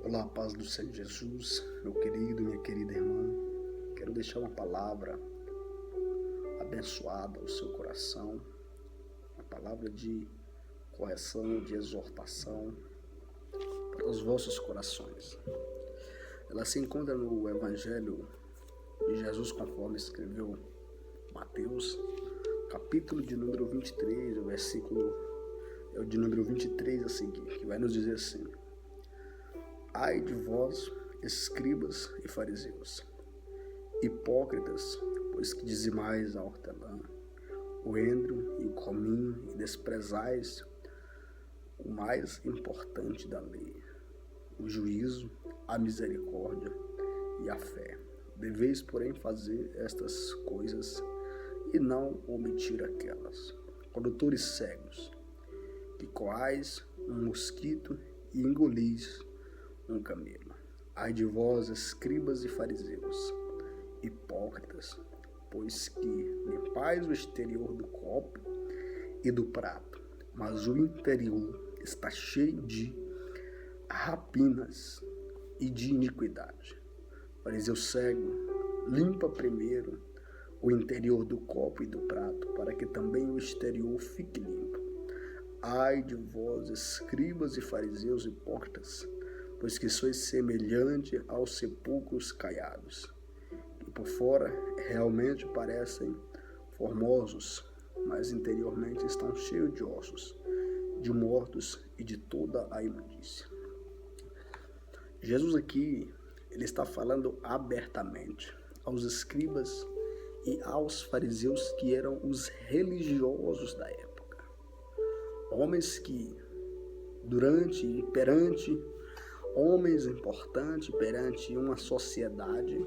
Olá, paz do Senhor Jesus, meu querido, minha querida irmã. Quero deixar uma palavra abençoada ao seu coração, uma palavra de correção, de exortação para os vossos corações. Ela se encontra no Evangelho de Jesus, conforme escreveu Mateus, capítulo de número 23, o versículo é o de número 23 a seguir, que vai nos dizer assim: Ai de vós, escribas e fariseus, hipócritas, pois que dizimais a hortelã, o endro e o cominho, e desprezais o mais importante da lei, o juízo, a misericórdia e a fé. Deveis, porém, fazer estas coisas e não omitir aquelas. Condutores cegos, que coais um mosquito e engolis um camelo. Ai de vós, escribas e fariseus, hipócritas, pois que limpais o exterior do copo e do prato, mas o interior está cheio de rapinas e de iniquidade. Fariseu cego, limpa primeiro o interior do copo e do prato, para que também o exterior fique limpo. Ai de vós, escribas e fariseus hipócritas, pois que sois semelhante aos sepulcros caiados, que por fora realmente parecem formosos, mas interiormente estão cheios de ossos, de mortos e de toda a imundícia. Jesus aqui, ele está falando abertamente aos escribas e aos fariseus, que eram os religiosos da época. Homens que durante e perante homens importantes, perante uma sociedade,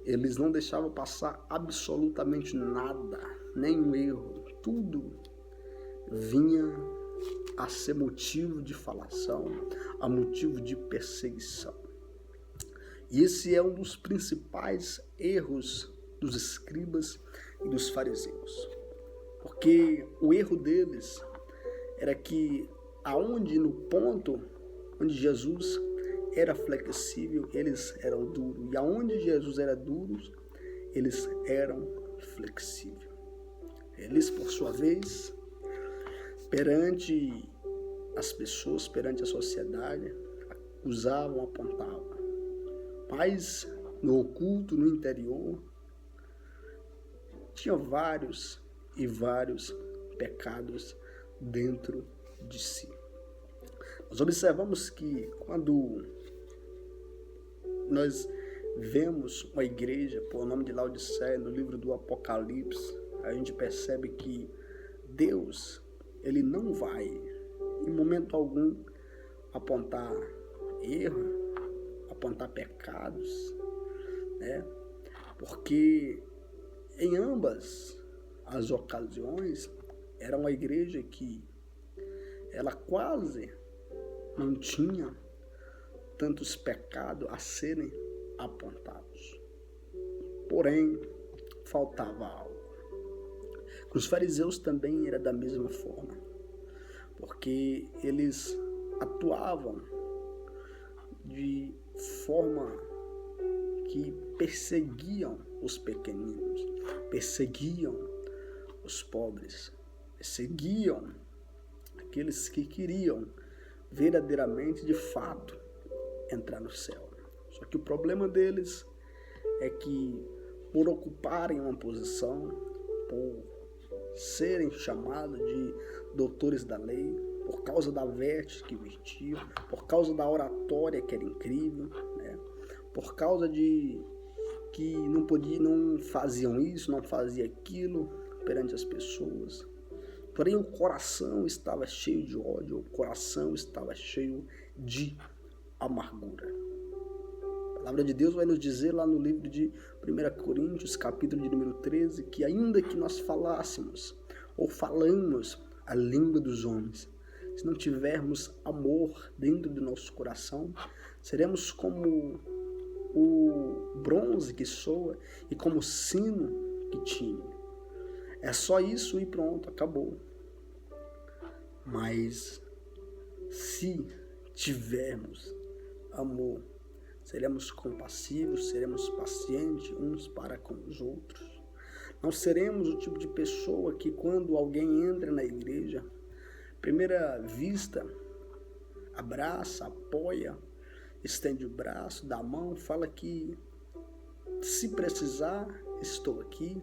eles não deixavam passar absolutamente nada, nenhum erro. Tudo vinha a ser motivo de falação, a motivo de perseguição. E esse é um dos principais erros dos escribas e dos fariseus. Porque o erro deles era que no ponto onde Jesus era flexível, eles eram duros. E aonde Jesus era duro, eles eram flexíveis. Eles, por sua vez, perante as pessoas, perante a sociedade, acusavam, apontavam. Mas no oculto, no interior, tinha vários e vários pecados dentro de si. Nós observamos que quando nós vemos uma igreja por nome de Laodiceia no livro do Apocalipse, a gente percebe que Deus, ele não vai em momento algum apontar erro, apontar pecados, né? Porque em ambas as ocasiões era uma igreja que ela quase não tinha tantos pecados a serem apontados. Porém, faltava algo. Com os fariseus também era da mesma forma, porque eles atuavam de forma que perseguiam os pequeninos, perseguiam os pobres, perseguiam aqueles que queriam verdadeiramente, de fato, entrar no céu. Só que o problema deles é que, por ocuparem uma posição, por serem chamados de doutores da lei, por causa da veste que vestiam, por causa da oratória que era incrível, né? Por causa de que não faziam isso, não faziam aquilo perante as pessoas. Porém, o coração estava cheio de ódio, o coração estava cheio de amargura. A palavra de Deus vai nos dizer lá no livro de 1 Coríntios, capítulo de número 13, que ainda que nós falássemos ou falamos a língua dos homens, se não tivermos amor dentro do nosso coração, seremos como o bronze que soa e como o sino que tine. É só isso e pronto, acabou. Mas se tivermos amor. Seremos compassivos, seremos pacientes uns para com os outros. Não seremos o tipo de pessoa que quando alguém entra na igreja, primeira vista, abraça, apoia, estende o braço, dá a mão, fala que se precisar, estou aqui.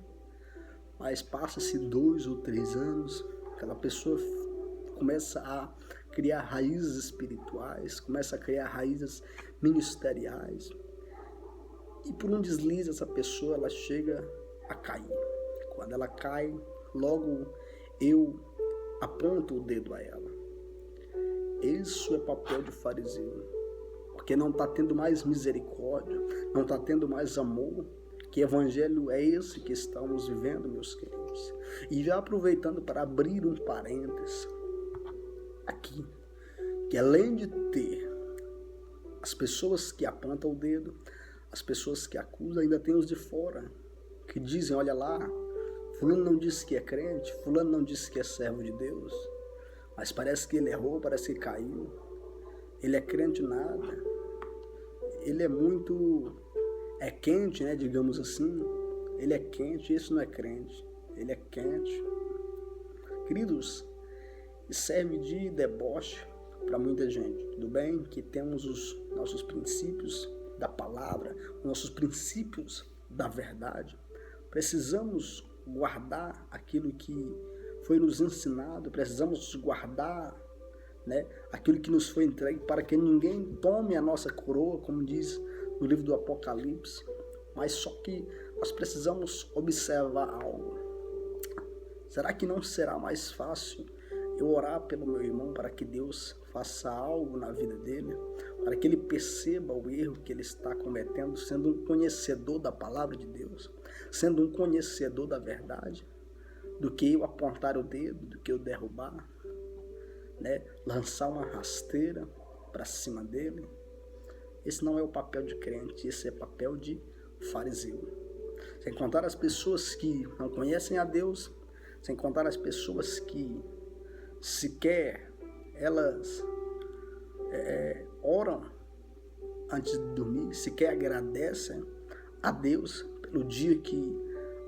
Mas passa-se 2 ou 3 anos, aquela pessoa começa a criar raízes espirituais, começa a criar raízes ministeriais. E por um deslize, essa pessoa ela chega a cair. Quando ela cai, logo eu aponto o dedo a ela. Isso é papel de fariseu, porque não está tendo mais misericórdia, não está tendo mais amor. Que evangelho é esse que estamos vivendo, meus queridos? E já aproveitando para abrir um parênteses aqui, que além de ter as pessoas que apontam o dedo, as pessoas que acusam, ainda tem os de fora, que dizem, olha lá, fulano não disse que é crente, fulano não disse que é servo de Deus, mas parece que ele errou, parece que caiu, ele é crente nada, ele é muito... é quente, né, digamos assim. Ele é quente, isso não é crente. Ele é quente. Queridos, serve de deboche para muita gente. Tudo bem que temos os nossos princípios da palavra, os nossos princípios da verdade. Precisamos guardar aquilo que foi nos ensinado. Precisamos guardar, né, aquilo que nos foi entregue para que ninguém tome a nossa coroa, como diz no livro do Apocalipse, mas só que nós precisamos observar algo. Será que não será mais fácil eu orar pelo meu irmão para que Deus faça algo na vida dele, para que ele perceba o erro que ele está cometendo, sendo um conhecedor da palavra de Deus, sendo um conhecedor da verdade, do que eu apontar o dedo, do que eu derrubar, né? Lançar uma rasteira para cima dele? Esse não é o papel de crente, esse é papel de fariseu. Sem contar as pessoas que não conhecem a Deus, sem contar as pessoas que sequer elas oram antes de dormir, sequer agradecem a Deus pelo dia que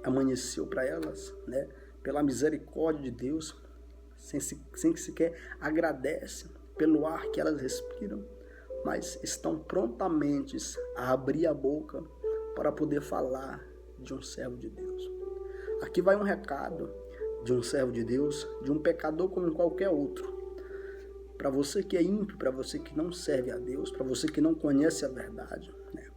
amanheceu para elas, né? Pela misericórdia de Deus, sem que sequer agradecem pelo ar que elas respiram, mas estão prontamente a abrir a boca para poder falar de um servo de Deus. Aqui vai um recado de um servo de Deus, de um pecador como qualquer outro. Para você que é ímpio, para você que não serve a Deus, para você que não conhece a verdade, né?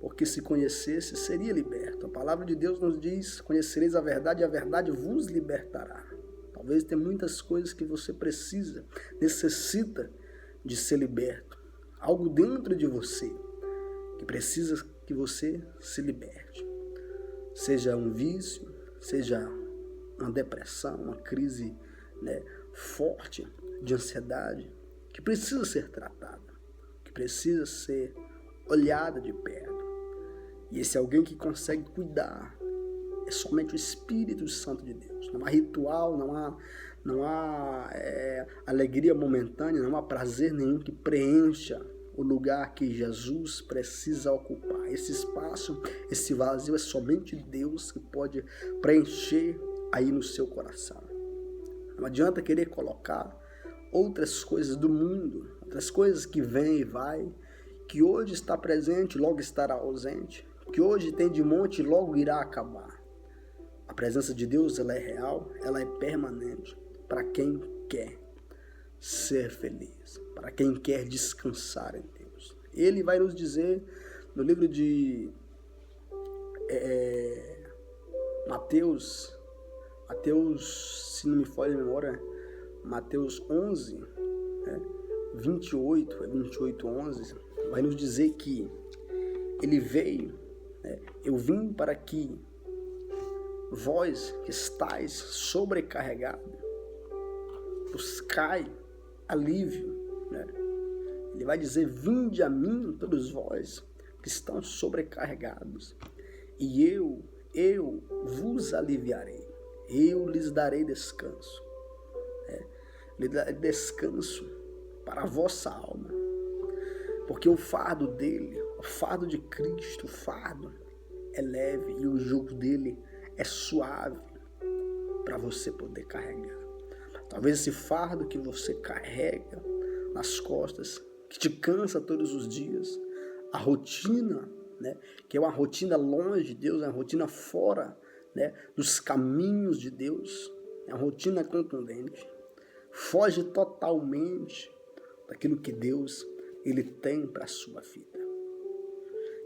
Porque se conhecesse, seria liberto. A palavra de Deus nos diz, conhecereis a verdade e a verdade vos libertará. Talvez tenha muitas coisas que você precisa, necessita de ser liberto. Algo dentro de você que precisa que você se liberte. Seja um vício, seja uma depressão, uma crise, né, forte de ansiedade, que precisa ser tratada, que precisa ser olhada de perto. E esse alguém que consegue cuidar é somente o Espírito Santo de Deus. Não há ritual, não há alegria momentânea, não há prazer nenhum que preencha o lugar que Jesus precisa ocupar. Esse espaço, esse vazio é somente Deus que pode preencher aí no seu coração. Não adianta querer colocar outras coisas do mundo, outras coisas que vêm e vai, que hoje está presente, logo estará ausente, que hoje tem de monte e logo irá acabar. A presença de Deus, ela é real, ela é permanente para quem quer ser feliz, para quem quer descansar em Deus. Ele vai nos dizer no livro de Mateus, se não me falha a memória, Mateus 11, 28, 11, vai nos dizer que ele veio, eu vim para que vós que estáis sobrecarregados, buscai alívio, né? Ele vai dizer, vinde a mim todos vós que estão sobrecarregados, e eu vos aliviarei, eu lhes darei descanso, lhe darei descanso para a vossa alma, Porque o fardo dele, o fardo de Cristo, o fardo é leve e o jugo dele é suave para você poder carregar. Talvez esse fardo que você carrega nas costas, que te cansa todos os dias, a rotina, né, que é uma rotina longe de Deus, é uma rotina fora, né, dos caminhos de Deus, é uma rotina contundente, foge totalmente daquilo que Deus ele tem para a sua vida.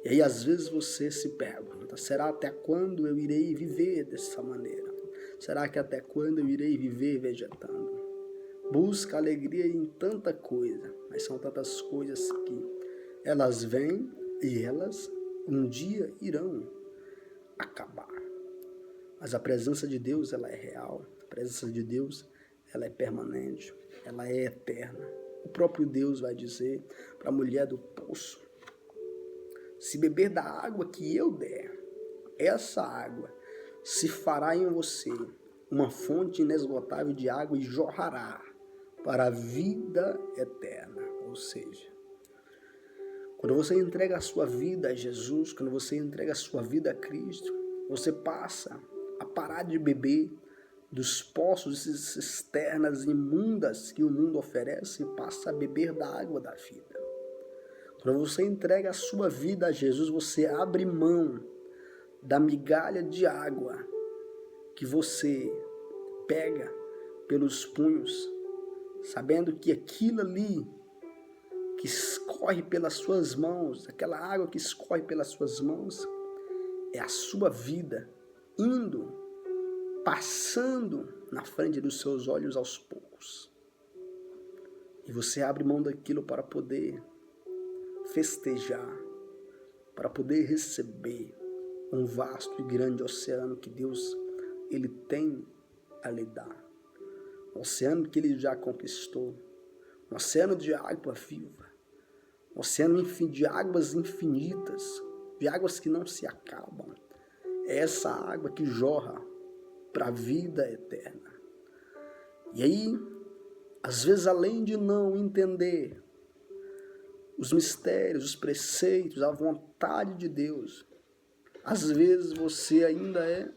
E aí às vezes você se pergunta, será até quando eu irei viver dessa maneira? Será que até quando eu irei viver vegetando? Busca alegria em tanta coisa, mas são tantas coisas que elas vêm e elas um dia irão acabar. Mas a presença de Deus, ela é real, a presença de Deus, ela é permanente, ela é eterna. O próprio Deus vai dizer para a mulher do poço, se beber da água que eu der, essa água se fará em você uma fonte inesgotável de água e jorrará para a vida eterna. Ou seja, quando você entrega a sua vida a Jesus, quando você entrega a sua vida a Cristo, você passa a parar de beber dos poços e cisternas imundas que o mundo oferece e passa a beber da água da vida. Quando você entrega a sua vida a Jesus, você abre mão da migalha de água que você pega pelos punhos, sabendo que aquilo ali que escorre pelas suas mãos, aquela água que escorre pelas suas mãos, é a sua vida indo, passando na frente dos seus olhos aos poucos. E você abre mão daquilo para poder festejar, para poder receber um vasto e grande oceano que Deus ele tem a lhe dar. Um oceano que ele já conquistou, um oceano de água viva, um oceano de águas infinitas, de águas que não se acabam. É essa água que jorra para a vida eterna. E aí, às vezes, além de não entender os mistérios, os preceitos, a vontade de Deus, às vezes você ainda é